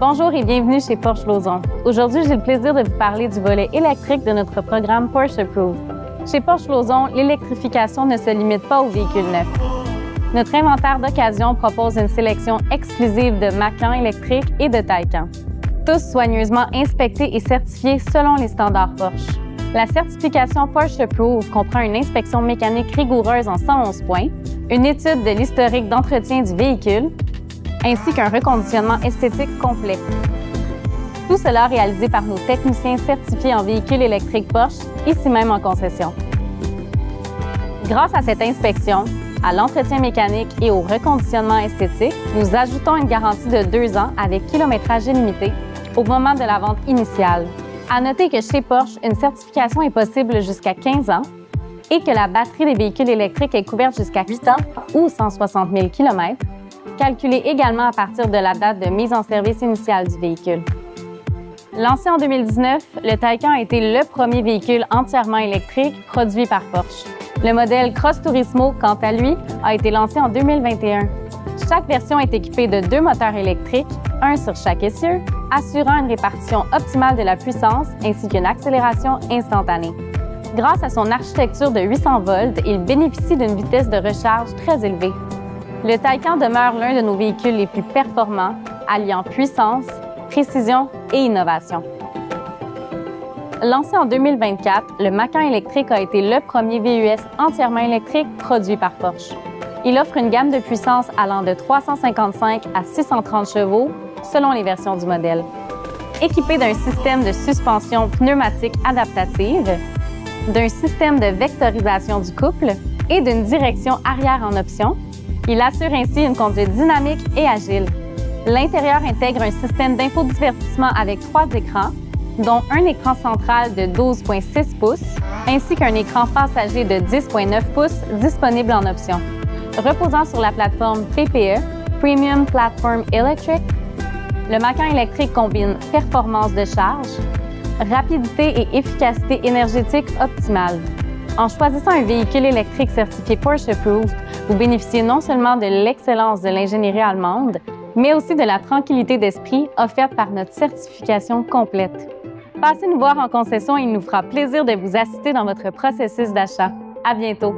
Bonjour et bienvenue chez Porsche Lauson. Aujourd'hui, j'ai le plaisir de vous parler du volet électrique de notre programme Porsche Approved. Chez Porsche Lauson, l'électrification ne se limite pas aux véhicules neufs. Notre inventaire d'occasion propose une sélection exclusive de Macan électriques et de Taycan, tous soigneusement inspectés et certifiés selon les standards Porsche. La certification Porsche Approved comprend une inspection mécanique rigoureuse en 111 points, une étude de l'historique d'entretien du véhicule, ainsi qu'un reconditionnement esthétique complet. Tout cela réalisé par nos techniciens certifiés en véhicules électriques Porsche, ici même en concession. Grâce à cette inspection, à l'entretien mécanique et au reconditionnement esthétique, nous ajoutons une garantie de 2 ans avec kilométrage illimité au moment de la vente initiale. À noter que chez Porsche, une certification est possible jusqu'à 15 ans et que la batterie des véhicules électriques est couverte jusqu'à 8 ans ou 160 000 km, calculée également à partir de la date de mise en service initiale du véhicule. Lancé en 2019, le Taycan a été le premier véhicule entièrement électrique produit par Porsche. Le modèle Cross Turismo, quant à lui, a été lancé en 2021. Chaque version est équipée de 2 moteurs électriques, un sur chaque essieu, assurant une répartition optimale de la puissance ainsi qu'une accélération instantanée. Grâce à son architecture de 800 volts, il bénéficie d'une vitesse de recharge très élevée. Le Taycan demeure l'un de nos véhicules les plus performants, alliant puissance, précision et innovation. Lancé en 2024, le Macan électrique a été le premier VUS entièrement électrique produit par Porsche. Il offre une gamme de puissance allant de 355 à 630 chevaux selon les versions du modèle. Équipé d'un système de suspension pneumatique adaptative, d'un système de vectorisation du couple et d'une direction arrière en option, il assure ainsi une conduite dynamique et agile. L'intérieur intègre un système d'infodivertissement avec 3 écrans, dont un écran central de 12,6 pouces, ainsi qu'un écran passager de 10,9 pouces disponible en option. Reposant sur la plateforme PPE, Premium Platform Electric, le Macan électrique combine performance de charge, rapidité et efficacité énergétique optimale. En choisissant un véhicule électrique certifié Porsche Approved, vous bénéficiez non seulement de l'excellence de l'ingénierie allemande, mais aussi de la tranquillité d'esprit offerte par notre certification complète. Passez nous voir en concession et il nous fera plaisir de vous assister dans votre processus d'achat. À bientôt!